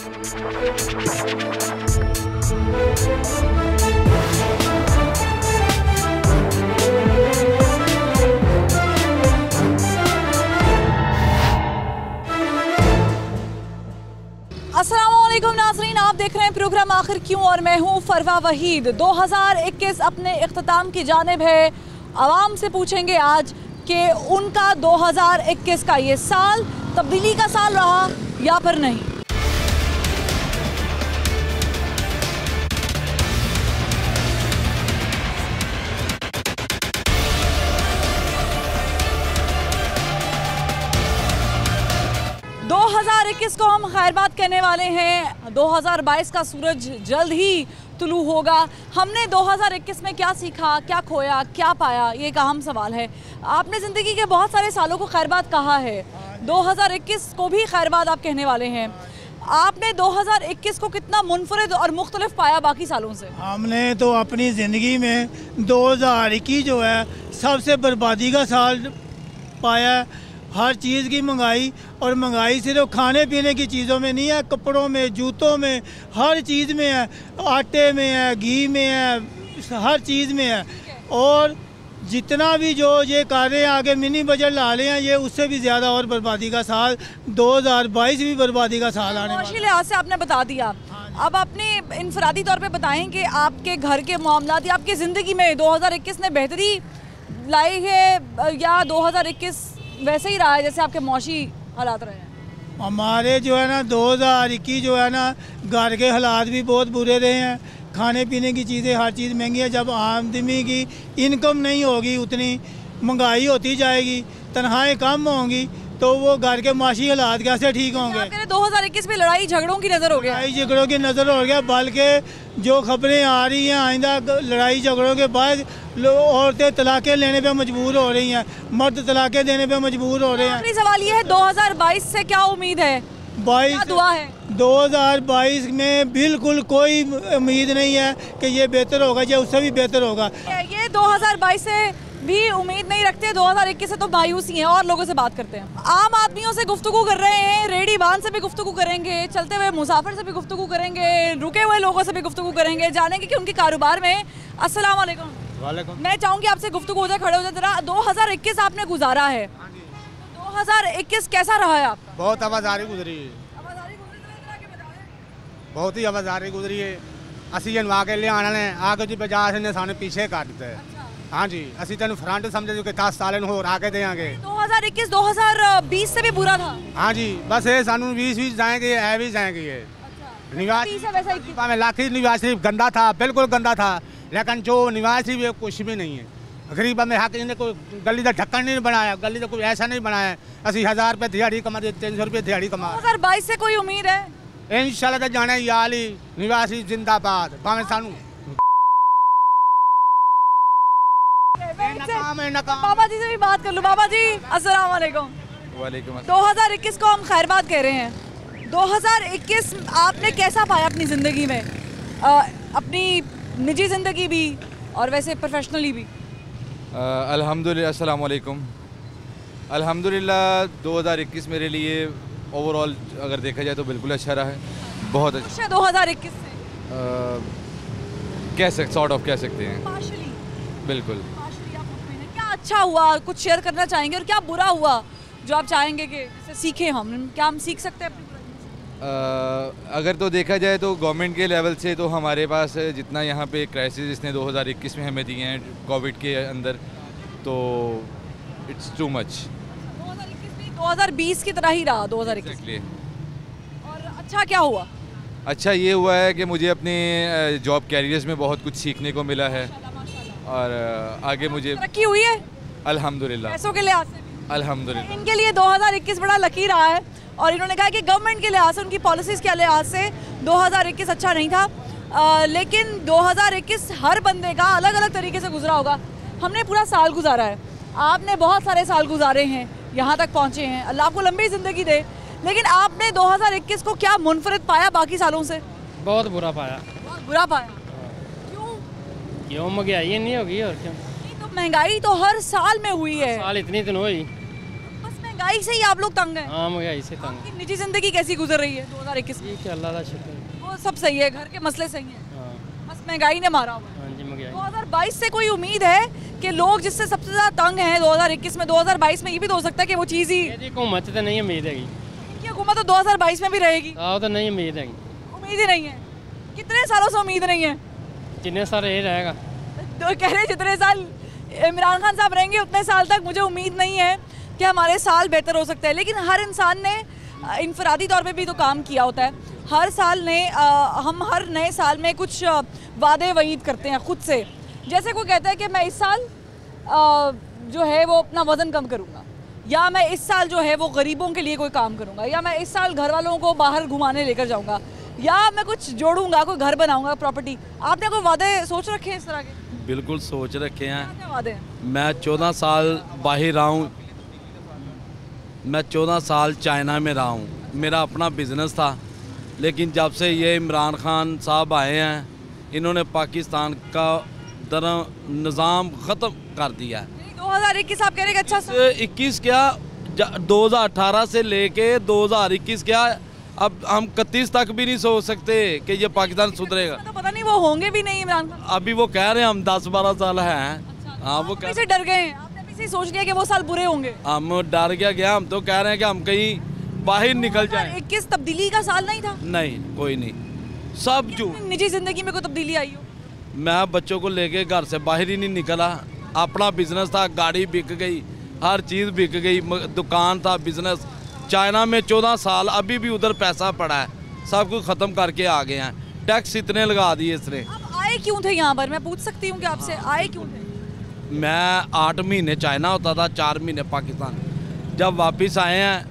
अस्सलामुअलैकुम नाज़रीन, आप देख रहे हैं प्रोग्राम आखिर क्यों और मैं हूं फरवा वहीद। 2021 अपने इख्तिताम की जानिब है। आवाम से पूछेंगे आज कि उनका 2021 का ये साल तब्दीली का साल रहा या फिर नहीं। को हम खैरबाद कहने वाले हैं। 2022 का सूरज जल्द ही तुलू होगा। हमने 2021 में क्या सीखा, क्या खोया, क्या पाया, ये एक अहम सवाल है। आपने ज़िंदगी के बहुत सारे सालों को खैरबाद कहा है, 2021 को भी खैरबाद आप कहने वाले हैं। आपने 2021 को कितना मुनफरिद और मुख्तलिफ पाया बाकी सालों से? हमने तो अपनी ज़िंदगी में 2021 जो है सबसे बर्बादी का साल पाया। हर चीज़ की महंगाई, और महंगाई सिर्फ खाने पीने की चीज़ों में नहीं है, कपड़ों में, जूतों में, हर चीज़ में है, आटे में है, घी में है, हर चीज़ में है। और जितना भी जो ये कर रहे हैं आगे मिनी बजट ला रहे हैं, ये उससे भी ज़्यादा और बर्बादी का साल 2022 भी बर्बादी का साल आने वाला है। लिहाज से आपने बता दिया, अब अपने इनफरादी तौर पे बताएं कि आपके घर के मामलात या आपकी ज़िंदगी में 2021 ने बेहतरी लाई है या 2021 वैसे ही रहा है जैसे आपके मौशी हालात रहे हैं? हमारे जो है ना 2021 जो है ना घर के हालात भी बहुत बुरे रहे हैं। खाने पीने की चीज़ें, हर चीज़ महंगी है। जब आमदनी की इनकम नहीं होगी, उतनी महंगाई होती जाएगी, तनख्वाहें कम होंगी, तो वो घर के माशी हालात कैसे ठीक होंगे? 2021 में लड़ाई झगड़ों की नज़र हो गया, लड़ाई झगड़ों की नज़र हो गया। बल्कि जो खबरें आ रही हैं आइंदा लड़ाई झगड़ों के बाद औरतें तलाक़ें लेने पे मजबूर हो रही हैं, मर्द तलाक़ें देने पे मजबूर हो रहे हैं। आखिरी सवाल ये है, 2022 से क्या उम्मीद है? 2022 में बिल्कुल कोई उम्मीद नहीं है कि ये बेहतर होगा या उससे भी बेहतर होगा। ये 2022 से भी उम्मीद नहीं रखते, 2021 से तो मायूसी हैं। और लोगों से बात करते हैं, आम आदमियों से गुफ्तगू कर रहे हैं, रेडी बान से भी गुफ्तगू करेंगे, चलते हुए मुसाफिर से भी गुफ्तगू करेंगे, रुके हुए लोगों से भी गुफ्तगू करेंगे, जानेंगे कि उनके कारोबार में। अस्सलाम वालेकुम। मैं चाहूँगी आपसे गुफ्तगू हो जाए, खड़े हो जाए जरा। 2021 आपने गुजारा है, 2021 कैसा रहा है आपका? बहुत आवाजारी गुजरी है, बहुत ही आवाजारी गुजरी है। असी जनवा के लिया आगे जी बाजार ने साने पीछे कर दिता है। हाँ जी, असी तेन फ्रंट समझे जो कि 10 साल हो आगे देंगे। 2021 2020 से भी बुरा था। हाँ जी, बस ये सानू 20 जाएंगे, है भी जाएंगे। ये निवास लाखी निवास शरीफ गंदा था, बिल्कुल गंदा था, लेकिन जो निवास शरीफ कुछ भी नहीं है। गरीब में हक इन्हें कोई गली का ढक्कन नहीं बनाया, गली का कोई ऐसा नहीं बनाया। असी 1000 रुपये दिहाड़ी कमा, 300 रुपये दिहाड़ी कमा। 2022 से कोई उम्मीद है? इंशाल्लाह तो जाने याली निवासी जिंदाबाद। भावे सानू बाबा जी से भी बात कर लूं। बाबा जी अस्सलाम वालेकुम। वालेकुम अस्सलाम। 2021 को हम खैरबाद कह रहे हैं। 2021 आपने कैसा पाया अपनी ज़िंदगी में, अपनी निजी ज़िंदगी भी और वैसे प्रोफेशनली भी? अल्हम्दुलिल्लाह, अस्सलाम वालेकुम। अल्हम्दुलिल्लाह 2021 मेरे लिए ओवरऑल अगर देखा जाए तो बिल्कुल अच्छा रहा है, बहुत अच्छा। 2021 से सॉर्ट ऑफ कह सकते हैं, बिल्कुल। क्या अच्छा हुआ, कुछ शेयर करना चाहेंगे, और क्या बुरा हुआ जो आप चाहेंगे कि इससे सीखें हम? क्या हम सीख सकते हैं अपनी? अगर तो देखा जाए तो गवर्नमेंट के लेवल से तो हमारे पास जितना यहाँ पे क्राइसिस इसने 2021 में हमें दिए हैं कोविड के अंदर, तो इट्स टू मच। 2020 की तरह ही रहा 2021। और अच्छा क्या हुआ? अच्छा ये हुआ है कि मुझे अपने जॉब कैरियर्स में बहुत कुछ सीखने को मिला है, और आगे मुझे तरक्की हुई है अल्हम्दुलिल्लाह, पैसों के लिहाज से अल्हम्दुलिल्लाह। इनके लिए 2021 बड़ा लकी रहा है, और इन्होंने कहा कि गवर्नमेंट के लिहाज से, उनकी पॉलिसीज़ के लिहाज से 2021 अच्छा नहीं था, लेकिन 2021 हर बंदे का अलग अलग तरीके से गुजरा होगा। हमने पूरा साल गुजारा है, आपने बहुत सारे साल गुजारे हैं, यहाँ तक पहुँचे हैं, अल्लाह आपको लंबी ज़िंदगी दे। लेकिन आपने 2021 को क्या मुनफरिद पाया बाकी सालों से? बहुत बुरा पाया। बहुत बुरा पाया? क्यों? महंगाई नहीं होगी और क्यों? तो महंगाई तो हर साल में हुई है। साल इतनी दिन हुई, बस महंगाई से ही आप लोग तंग हैं? हाँ महंगाई से तंग। आपकी निजी जिंदगी कैसी गुजर रही है 2021 में? ठीक है, अल्लाह का शुक्र है। वो सब सही है, घर के मसले सही हैं, हाँ बस महंगाई ने मारा हुआ है। हाँ जी महंगाई। 2022 से कोई उम्मीद है कि लोग जिससे सबसे ज्यादा तंग हैं 2021 में, 2022 में ये भी तो हो सकता है कि वो चीज़ ही, ये हुकूमत तो नहीं उम्मीद है, इनकी हुकूमत तो 2022 में भी रहेगी, तो नहीं उम्मीद है, उम्मीद ही नहीं है। कितने सालों से उम्मीद नहीं है? जितने सारे ये रहेगा। तो कह रहे जितने साल इमरान खान साहब रहेंगे उतने साल तक मुझे उम्मीद नहीं है कि हमारे साल बेहतर हो सकते हैं। लेकिन हर इंसान ने इनफरादी तौर पे भी तो काम किया होता है। हर साल ने हम हर नए साल में कुछ वादे वईद करते हैं खुद से। जैसे कोई कहता है कि मैं इस साल जो है वो अपना वज़न कम करूँगा, या मैं इस साल जो है वो गरीबों के लिए कोई काम करूँगा, या मैं इस साल घर वालों को बाहर घुमाने लेकर जाऊँगा, या मैं कुछ जोड़ूंगा, कोई घर बनाऊँगा, प्रॉपर्टी। आपने कोई वादे सोच रखे हैं इस तरह के? बिल्कुल सोच रखे हैं। क्या वादे हैं? मैं 14 साल बाहर रहा हूँ, मैं 14 साल चाइना में रहा हूँ, मेरा अपना बिजनेस था। लेकिन जब से ये इमरान खान साहब आए हैं, इन्होंने पाकिस्तान का निज़ाम ख़त्म कर दिया है। 2021 आप कह रहे हैं कि अच्छा 21 क्या 2018 से लेके 2021 क्या, अब हम 31 तक भी नहीं सोच सकते कि ये पाकिस्तान सुधरेगा। तो पता नहीं वो होंगे भी नहीं इमरान खान। अभी वो कह रहे हैं हम 10-12 साल हैं। हाँ वो अभी से डर गए हैं, आपने अभी से सोच लिया कि वो साल बुरे होंगे। हम डर गया, हम तो कह रहे हैं कि हम कहीं बाहर निकल जाएं। 21 तब्दीली का साल नहीं था? नहीं, कोई नहीं, सब जो निजी जिंदगी में कोई तब्दीली आई हो? मैं बच्चों को लेके घर से बाहर ही नहीं निकला। अपना बिजनेस था, गाड़ी बिक गई, हर चीज़ बिक गई, दुकान था, बिजनेस। चाइना में 14 साल, अभी भी उधर पैसा पड़ा है, सब कुछ ख़त्म करके आ गए हैं। टैक्स इतने लगा दिए इसने। आप आए क्यों थे यहाँ पर? मैं पूछ सकती हूँ कि आपसे आए क्यों थे? मैं 8 महीने चाइना होता था, 4 महीने पाकिस्तान। जब वापस आए हैं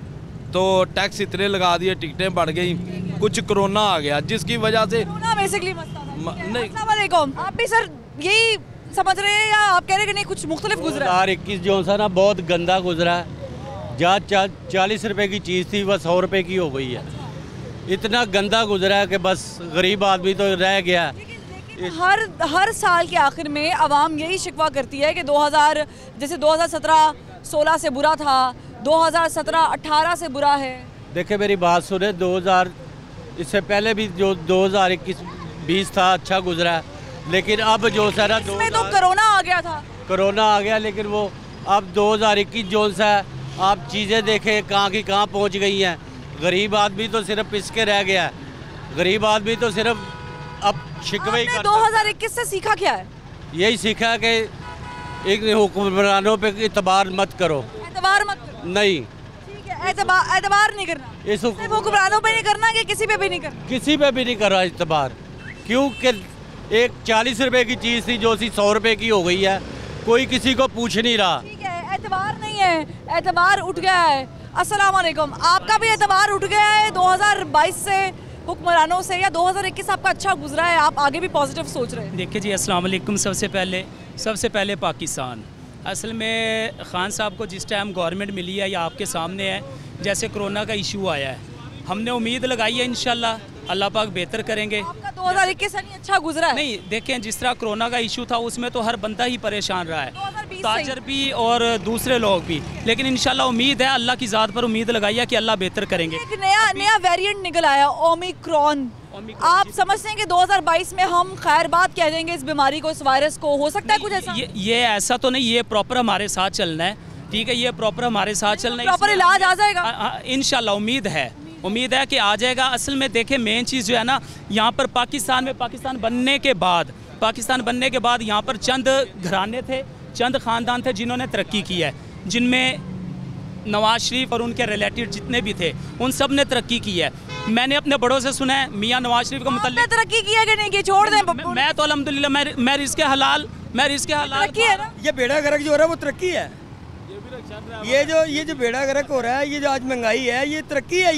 तो टैक्स इतने लगा दिए, टिकटें बढ़ गई, कुछ कोरोना आ गया जिसकी वजह से कोरोना बेसिकली मसला था। नहीं। अस्सलाम वालेकुम। आप भी सर यही समझ रहे हैं या आप कह रहे हैं कि नहीं कुछ मुख्तलिफ गुजरा? 2021 जो सा ना बहुत गंदा गुजरा है। जहाँ 40 रुपए की चीज़ थी वह 100 रुपए की हो गई है। इतना गंदा गुजरा है कि बस गरीब आदमी तो रह गया। हर साल के आखिर में आवाम यही शिकवा करती है कि 2000 जैसे 2017-16 से बुरा था, 2017-18 से बुरा है। देखिए मेरी बात सुने, 2000 इससे पहले भी जो 2021-20 था अच्छा गुजरा है, लेकिन अब जो सारा इसमें तो कोरोना आ गया था। कोरोना आ गया, लेकिन वो अब 2021 जो सा है, आप चीज़ें देखें कहाँ की कहाँ पहुँच गई हैं। गरीब आदमी तो सिर्फ पिसके रह गया है। गरीब आदमी तो सिर्फ अब शिकवे ही करता है। 2021 से सीखा क्या है? यही सीखा है कि एक हुक्मरानों पे इतबार मत करो। एतबार मत करो? नहीं, ठीक है, एतबार नहीं करना। इस सिर्फ हुक्मरानों पे नहीं करना कि किसी पे भी नहीं करना? किसी पे भी नहीं करो इतबार, क्योंकि एक 40 रुपए की चीज़ थी जो 100 रुपए की हो गई है। कोई किसी को पूछ नहीं रहा। ठीक है, एतबार नहीं है, एतबार उठ गया है। अस्सलाम वालेकुम। आपका भी एतबार उठ गया है 2022 से हुक्मरानों से, या 2021 आपका अच्छा गुजरा है, आप आगे भी पॉजिटिव सोच रहे हैं? देखिए जी, अस्सलाम वालेकुम। सबसे पहले पाकिस्तान, असल में ख़ान साहब को जिस टाइम गवर्नमेंट मिली है या आपके सामने है, जैसे कोरोना का इशू आया है, हमने उम्मीद लगाई है इंशाल्लाह अल्लाह पाक बेहतर करेंगे। आपका 2021 नहीं अच्छा गुजरा है? नहीं, देखें जिस तरह कोरोना का इशू था उसमें तो हर बंदा ही परेशान रहा है, 2020 ताजर भी और दूसरे लोग भी, लेकिन इंशाल्लाह उम्मीद है, अल्लाह की ज़ात पर उम्मीद लगाई है कि अल्लाह बेहतर करेंगे। एक नया वेरिएंट निकल आया, ओमिक्रॉन। आप समझते हैं कि 2022 में हम खैर बात कह देंगे इस बीमारी को, इस वायरस को? हो सकता है कुछ ऐसा? ये ऐसा तो नहीं, ये प्रॉपर हमारे साथ चलना है। ठीक है, ये प्रॉपर हमारे साथ चलना है, प्रॉपर इलाज आ जाएगा इंशाल्लाह। उम्मीद है कि आ जाएगा। असल में देखें मेन चीज़ जो है ना, यहाँ पर पाकिस्तान बनने के बाद यहाँ पर चंद घराने थे, चंद ख़ानदान थे जिन्होंने तरक्की की है, जिनमें नवाज शरीफ और उनके रिलेटिव जितने भी थे उन सब ने तरक्की की है। मैंने अपने बड़ों से सुना है मियाँ नवाज शरीफ का मुताल्लिक़ तरक्की की है कि नहीं की? छोड़ दें। मैं तो अल्हम्दुलिल्लाह मैं रिज़्क़े हलाल तरक्की है ना? ये बेड़ा गर्क जो हो रहा है वो तरक्की है। ये जो बेड़ा गर्क हो रहा है, ये जो आज महंगाई है, ये तरक्की है।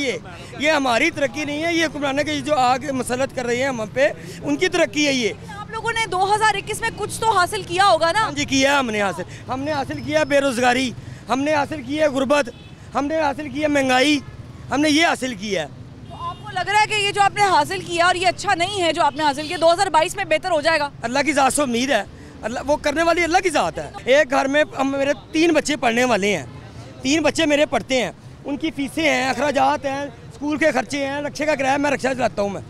ये हमारी तरक्की नहीं है, ये हुक्मरान के जो आगे मसलत कर रही है हम पे, उनकी तरक्की है। ये आप लोगों ने 2021 में कुछ तो हासिल किया होगा ना? जी किया, हमने हासिल किया बेरोजगारी, हमने हासिल किया गुर्बत, हमने हासिल किया महंगाई, हमने ये हासिल किया। तो आपको लग रहा है कि ये जो आपने हासिल किया और ये अच्छा नहीं है जो आपने हासिल किया, 2022 में बेहतर हो जाएगा? अल्लाह की ज़ात से उम्मीद है, अल्लाह वो करने वाली अल्लाह की ज़ात है। एक घर में मेरे 3 बच्चे पढ़ने वाले हैं, 3 बच्चे मेरे पढ़ते हैं, उनकी फीसें हैं, अखराजात हैं, स्कूल के खर्चे हैं, रक्षा का किराया, मैं रक्षा चलाता हूँ मैं,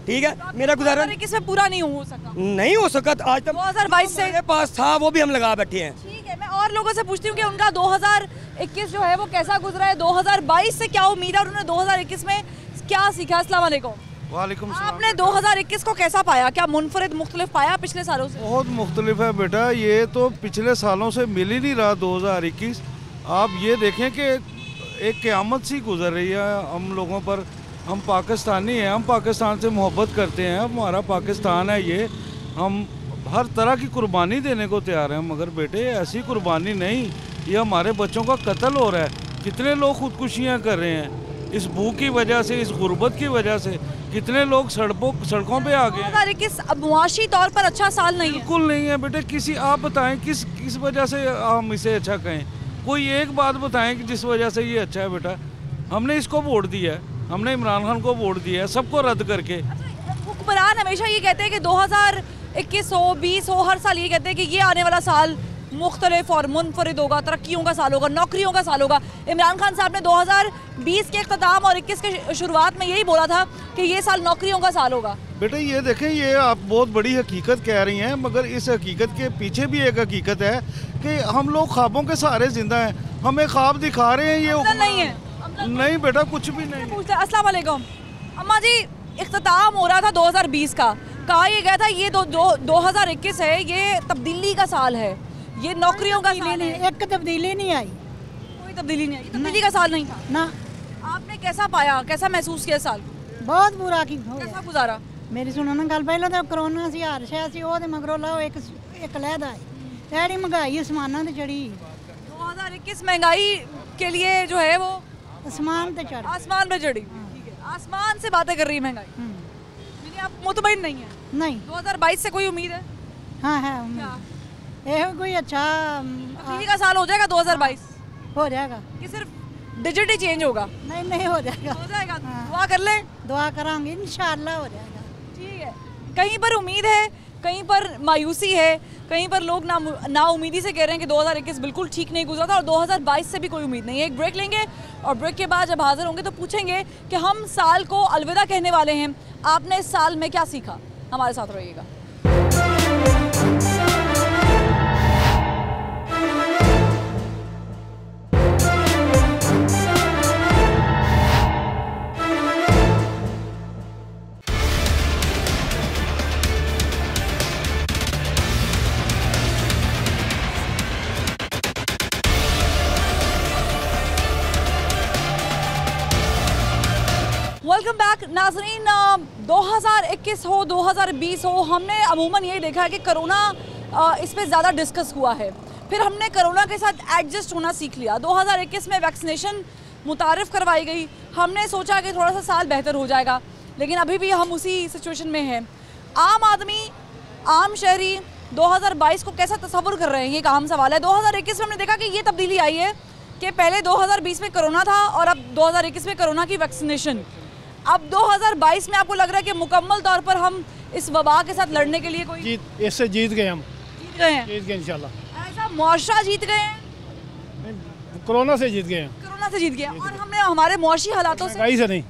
ठीक है। मेरा गुजारा इसमें पूरा नहीं हो सका, नहीं हो सका आज तक। 2022 से मेरे पास था, वो भी हम लगा बैठे हैं। ठीक है, मैं और लोगों से पूछती हूँ कि उनका 2021 जो है वो कैसा गुजरा है, 2022 से क्या उम्मीद है और उन्होंने 2021 में क्या सीखा। अस्सलाम वालेकुम। वालेकुम सलाम। आपने 2021 को कैसा पाया, क्या मुनफरिद मुख्तलिफ पाया पिछले सालों से? बहुत मुख्तलिफ है बेटा, ये तो पिछले सालों से मिल ही नहीं रहा 2021। आप ये देखें कि एक क़यामत सी गुजर रही है हम लोगों पर। हम पाकिस्तानी हैं, हम पाकिस्तान से मोहब्बत करते हैं, हमारा पाकिस्तान है ये, हम हर तरह की कुर्बानी देने को तैयार हैं, मगर बेटे ऐसी कुर्बानी नहीं, ये हमारे बच्चों का कत्ल हो रहा है। कितने लोग खुदकुशियाँ कर रहे हैं इस भूख की वजह से, इस गुर्बत की वजह से, कितने लोग सड़कों पे आ गए। 2021 मुआशी तौर पर अच्छा साल नहीं है? बिल्कुल नहीं है बेटे। किसी आप बताएं किस वजह से हम इसे अच्छा कहें, कोई एक बात बताएं कि जिस वजह से ये अच्छा है। बेटा हमने इसको वोट दिया है, हमने इमरान खान को वोट दिया है, सबको रद्द करके। हुक्मरान हमेशा ये कहते हैं कि 2021 हो 20 हो, हर साल ये कहते हैं कि ये आने वाला साल मुख्तलिफ और मुनफरिद होगा, तरक्कियों का साल होगा, नौकरियों का साल होगा। इमरान खान साहब ने 2020 के अख्ताम और 21 के शुरुआत में यही बोला था कि ये साल नौकरियों का साल होगा। बेटे ये देखें, ये आप बहुत बड़ी हकीकत कह रही हैं, मगर इस हकीकत के पीछे भी एक हकीकत है कि हम लोग ख्वाबों के सहारे जिंदा हैं। हमें ख्वाब दिखा रहे हैं, ये नहीं है। नहीं बेटा, कुछ भी नहीं। अस्सलाम वालेकुम अम्मा जी, इख्तिताम हो रहा था 2020 का, कहा ये गया था ये 2021 है, ये तब्दीली का साल है, ये नौकरियों का साल है। एक तब्दीली नहीं आई, कोई तब्दीली नहीं आई, तब्दीली का साल नहीं था ना। आपने कैसा पाया, कैसा महसूस किया साल? बहुत बुरा की कैसा गुजारा? मेरी सुनो ना गल, पहले तो कोरोना सी, हर शह सी, ओहदे मगरों लाओ एक लैदा आई, एड़ी महंगाई आसमानां ते चढ़ी। 2021 महंगाई के लिए जो है वो आसमान पे चढ़ी, आसमान पे चढ़ी। ठीक है, आसमान से बातें कर रही है महंगाई। यानी आप मुतमईन नहीं है? नहीं। 2022 से कोई उम्मीद है? हाँ है उम्मीद, ये कोई अच्छा तब्दीली का साल हो जाएगा 2022? हो जाएगा कि सिर्फ डिजिट ही चेंज होगा? नहीं नहीं, हो जाएगा, हो जाएगा। दुआ कर लें। दुआ करांगे, इंशाल्लाह हो जाएगा। ठीक है, कहीं पर उम्मीद है, कहीं पर मायूसी है, कहीं पर लोग ना उम्मीदी से कह रहे हैं कि 2021 बिल्कुल ठीक नहीं गुजरा था और 2022 से भी कोई उम्मीद नहीं है। एक ब्रेक लेंगे और ब्रेक के बाद जब हाजिर होंगे तो पूछेंगे कि हम साल को अलविदा कहने वाले हैं, आपने इस साल में क्या सीखा। हमारे साथ रहिएगा। वेलकम बैक नाज़रीन। 2021 हो 2020 हो, हमने अमूमन यही देखा है कि कोरोना इस पे ज़्यादा डिस्कस हुआ है, फिर हमने कोरोना के साथ एडजस्ट होना सीख लिया। 2021 में वैक्सीनेशन मुतारिफ़ करवाई गई, हमने सोचा कि थोड़ा सा साल बेहतर हो जाएगा, लेकिन अभी भी हम उसी सिचुएशन में हैं। आम आदमी, आम शहरी 2022 को कैसा तस्वुर कर रहे हैं, ये एक अहम सवाल है। 2021 में हमने देखा कि ये तब्दीली आई है कि पहले 2020 में कोरोना था और अब 2021 में कोरोना की वैक्सीनेशन। अब 2022 में आपको लग रहा है कि मुकम्मल तौर पर हम इस वबा के साथ लड़ने के लिए कोई इससे जीत गए, हम जीत गए हैं, जीत गए इंशाल्लाह। ऐसा मुआशरा जीत गए हैं, कोरोना से जीत गए हैं, कोरोना से जीत गए और हमने हमारे मुआशी हालातों से, महंगाई से नहीं,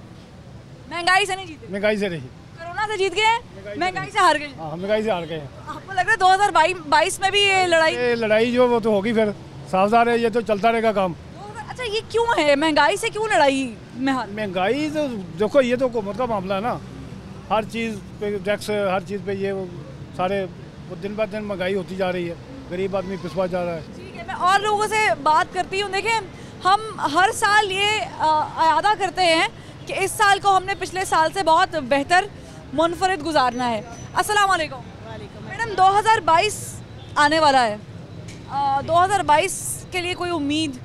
महंगाई से नहीं जीते, महंगाई से नहीं, कोरोना से जीत गए, महंगाई से हार गए। महंगाई से हार गए। आपको लग रहा है 2022 में भी ये लड़ाई जो वो तो होगी, फिर सावधान है, ये तो चलता रहेगा काम। अच्छा, ये क्यों है, महंगाई से क्यों लड़ाई में हार? महंगाई तो देखो, ये तो हुकूमत का मामला है ना, हर चीज़ पे टैक्स, हर चीज़ पे ये सारे दिन ब दिन महंगाई होती जा रही है, गरीब आदमी पिसवा जा रहा है। ठीक है, मैं और लोगों से बात करती हूँ। देखें, हम हर साल ये अयादा करते हैं कि इस साल को हमने पिछले साल से बहुत बेहतर मुनफरिद गुजारना है। अस्सलाम वालेकुम मैडम, 2022 आने वाला है, 2022 के लिए कोई उम्मीद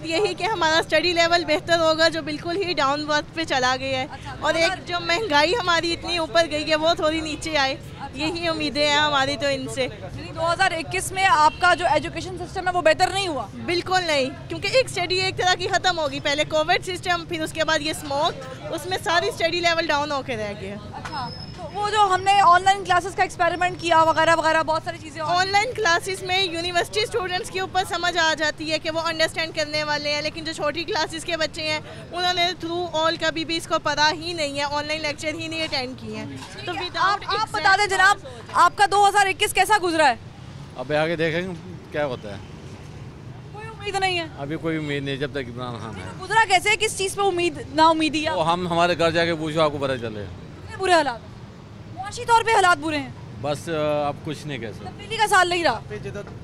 यही कि हमारा स्टडी लेवल बेहतर होगा, जो बिल्कुल ही डाउनवर्ड पे चला गया है। अच्छा, और एक जो महंगाई हमारी इतनी ऊपर गई है वो थोड़ी नीचे आए, यही उम्मीदें हैं हमारी तो इनसे। 2021 में आपका जो एजुकेशन सिस्टम है वो बेहतर नहीं हुआ? बिल्कुल नहीं, क्योंकि एक स्टडी एक तरह की ख़त्म होगी। पहले कोविड सिस्टम, फिर उसके बाद ये स्मोक, उसमें सारी स्टडी लेवल डाउन होकर रह गया। अच्छा, तो वो जो हमने ऑनलाइन क्लासेस का एक्सपेरिमेंट किया वगैरह वगैरह बहुत सारी चीज़ें ऑनलाइन क्लासेस में यूनिवर्सिटी स्टूडेंट्स के ऊपर समझ आ जाती है कि वो अंडरस्टैंड करने वाले हैं, लेकिन जो छोटी क्लासेस के बच्चे हैं उन्होंने थ्रू ऑल कभी भी इसको पता ही नहीं है, ऑनलाइन लेक्चर ही नहीं अटेंड किए हैं। तो आप बता दें जनाब, आपका 2021 कैसा गुजरा है? अब आगे देखेंगे क्या होता है, कोई उम्मीद नहीं है अभी कोई उम्मीद नहीं जब तक इमरान खान है। गुजरा कैसे, किस चीज़ पे उम्मीद ना उम्मीदी है? वो हम हमारे घर जाके पूछो आपको पता चले। बुरे हालात, मुआशी तौर पे हालात बुरे हैं, बस अब कुछ नहीं कह सकते। तब्दीली का साल नहीं रहा।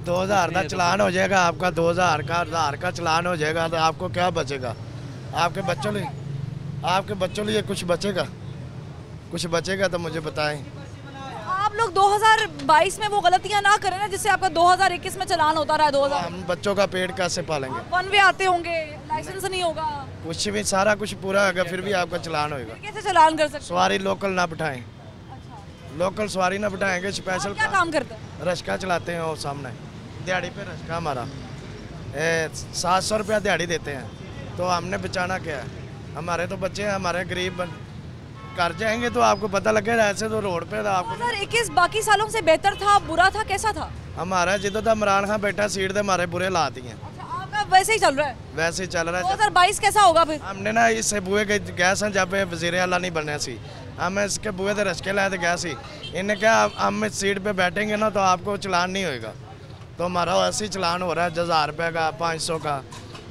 2000 का चलान हो जाएगा आपका, 2000 का चलान हो जाएगा तो आपको क्या बचेगा? आपके बच्चों लिए कुछ बचेगा? कुछ बचेगा तो मुझे बताएं। आप लोग 2022 में वो गलतियां ना करें ना जिससे आपका 2021 में चलान होता रहा। 2000 हम बच्चों का पेट कैसे पालेंगे? वन वे आते होंगे, लाइसेंस नहीं होगा, कुछ भी सारा कुछ पूरा होगा, फिर भी आपका चलान होगा। कैसे चलान कर सकते? सवारी लोकल ना बिठाएं, लोकल सवारी ना बिठाएंगे। स्पेशल क्या काम करते हैं? रश्का चलाते हैं वो सामने, दिहाड़ी पे रश्का हमारा 700 रुपया दिहाड़ी देते हैं। तो हमने बचाना क्या है? हमारे तो बच्चे हैं, हमारे गरीब कर जाएंगे तो आपको पता लगेगा। ऐसे तो रोड पे था। आपको 2021 बाकी सालों से बेहतर था, बुरा था, कैसा था? हमारा जिधर था इमरान खान बैठा सीट दे हमारे बुरे हालात ही हैं। आपका वैसे ही चल रहा है? वैसे ही चल रहा है। 2022 कैसा होगा फिर? हमने ना इससे बुए के गए सन जब वजीर आला नहीं बनने सी, हम इसके बुए से रश्के लाए थे गए सी। इन्हें क्या हम इस सीट पे बैठेंगे ना तो आपको चलान नहीं होएगा। तो हमारा ऐसे ही चलान हो रहा है 1000 रुपये का, 500 का।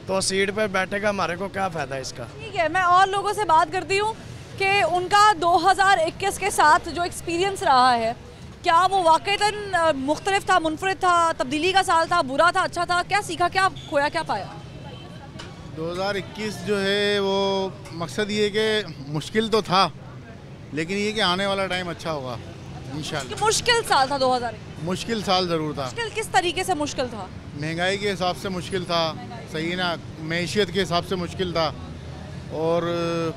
तो सीट पे बैठेगा हमारे को क्या फ़ायदा इसका? ठीक है, मैं और लोगों से बात करती हूँ कि उनका 2021 के साथ जो एक्सपीरियंस रहा है, क्या वो वाकईतन मुख्तलिफ था, मुनफरिद था, तब्दीली का साल था, बुरा था, अच्छा था? क्या सीखा, क्या खोया, क्या पाया? 2021 जो है वो मकसद ये कि मुश्किल तो था, लेकिन ये कि आने वाला टाइम अच्छा होगा इंशाल्लाह। मुश्किल साल था 2021? मुश्किल साल ज़रूर था। मुश्किल किस तरीके से मुश्किल था? महंगाई के हिसाब से मुश्किल था, सही ना, मैशियत के हिसाब से मुश्किल था और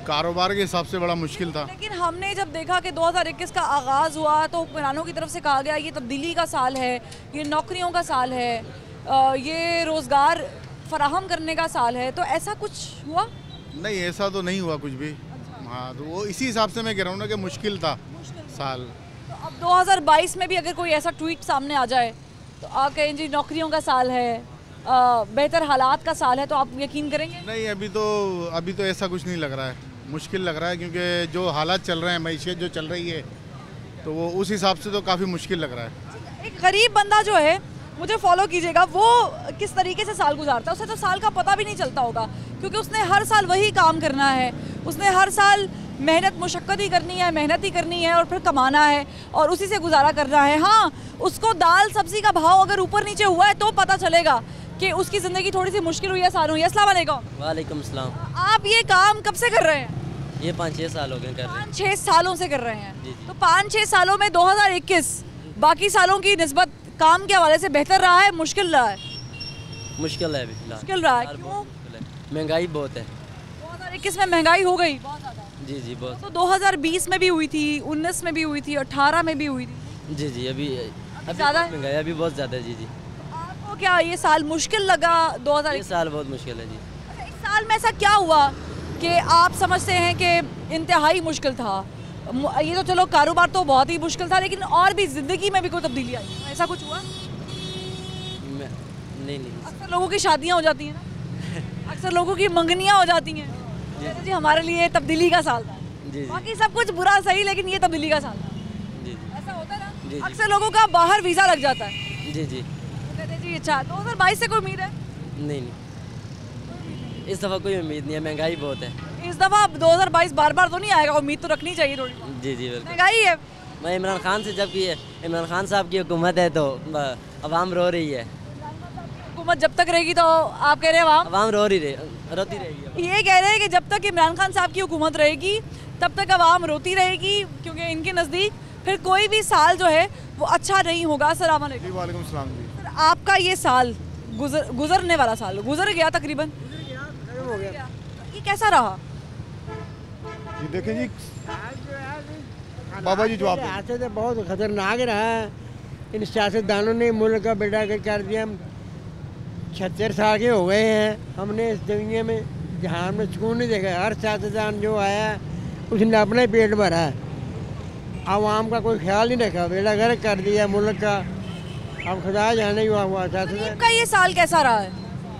कारोबार के हिसाब से बड़ा मुश्किल था। लेकिन हमने जब देखा कि 2021 का आगाज़ हुआ तो हुक्मरानों की तरफ से कहा गया ये तब्दीली का साल है, ये नौकरियों का साल है, ये रोज़गार फराहम करने का साल है, तो ऐसा कुछ हुआ? नहीं, ऐसा तो नहीं हुआ कुछ भी। हाँ, तो वो इसी हिसाब से मैं कह रहा हूँ ना कि मुश्किल था साल। तो अब 2022 में भी अगर कोई ऐसा ट्वीट सामने आ जाए तो आप कहें जी नौकरियों का साल है, बेहतर हालात का साल है, तो आप यकीन करेंगे? नहीं, अभी तो ऐसा कुछ नहीं लग रहा है। मुश्किल लग रहा है क्योंकि जो हालात चल रहे हैं, मैशियत जो चल रही है, तो वो उस हिसाब से तो काफ़ी मुश्किल लग रहा है। एक गरीब बंदा जो है, मुझे फॉलो कीजिएगा, वो किस तरीके से साल गुजारता है? उसे तो साल का पता भी नहीं चलता होगा क्योंकि उसने हर साल वही काम करना है, उसने हर साल मेहनत मुशक्क़त ही करनी है, मेहनत ही करनी है और फिर कमाना है और उसी से गुजारा करना है। हाँ, उसको दाल सब्ज़ी का भाव अगर ऊपर नीचे हुआ है तो पता चलेगा कि उसकी ज़िंदगी थोड़ी सी मुश्किल हुई है, आसान हुई है। अस्सलाम वालेकुम। वालेकुम सलाम। आप ये काम कब से कर रहे हैं? ये 5-6 साल हो गए कर रहे हैं। 5-6 सालों से कर रहे हैं। तो 5-6 सालों में 2021 बाकी सालों की निस्बत काम के हवाले से बेहतर रहा है, मुश्किल रहा है? मुश्किल है अभी फिलहाल। मुश्किल रहा है, क्यों? महंगाई बहुत है। 2021 में महंगाई हो गई बहुत ज़्यादा। जी जी बहुत। तो 2020 में भी हुई थी, 19 में भी हुई थी, 18 में भी हुई थी। जी जी अभी ज़्यादा महंगाई अभी बहुत ज़्यादा है। जी जी। आपको क्या ये साल मुश्किल लगा? 2021 ये साल बहुत मुश्किल है जी। इस साल में ऐसा क्या हुआ कि आप समझते हैं कि इंतहाई मुश्किल था? ये तो चलो कारोबार तो बहुत ही मुश्किल था, लेकिन और भी ज़िंदगी में भी कोई तब्दीली आई, ऐसा कुछ हुआ? नहीं। अक्सर लोगों की शादियाँ हो जाती हैं ना, अक्सर लोगों की मंगनियाँ हो जाती हैं। जी हमारे लिए तब्दीली का साल था। जी। बाकी सब कुछ बुरा सही, लेकिन ये तब्दीली का साल था। जी। ऐसा होता है ना? जी। अक्सर लोगों का बाहर वीज़ा लग जाता है। जी जी। कहते जी अच्छा 2022 से कोई उम्मीद है? नहीं, इस दफ़ा कोई उम्मीद नहीं है, महंगाई बहुत है। इस दफ़ा 2022 बार बार तो नहीं आएगा, उम्मीद तो रखनी चाहिए थोड़ी। जी जी बिल्कुल। महंगाई है। मैं इमरान खान से जब की इमरान खान साहब की हुकूमत है तो अवाम रो रही है। हुकूमत जब तक रहेगी तो आप कह रहे हैं अवाम रोती रहेगी। ये कह रहे हैं कि जब तक इमरान खान साहब की हुकूमत रहेगी तब तक अवाम रोती रहेगी, क्योंकि इनके नज़दीक फिर कोई भी साल जो है वो अच्छा नहीं होगा। अस्सलाम वालेकुम। वालेकुम सलाम जी। आपका ये साल गुजरने वाला साल गुजर गया तकरीबन, हो गया। ये कैसा रहा? जी देखें जी, बाबा जी जवाब ऐसे तो बहुत खतरनाक रहा है। इन सियासतदानों ने मुल्क का बेड़ा कर दिया। 76 साल के हो गए हैं, हमने इस दुनिया में जहान में सुकून नहीं देखा। हर सियासतदान जो आया उसने अपना ही पेट भरा है। आवाम का कोई ख्याल नहीं रखा, बेड़ा गर्क कर दिया मुल्क का। अब खुदा जाने हुआ था। का ये साल कैसा रहा है?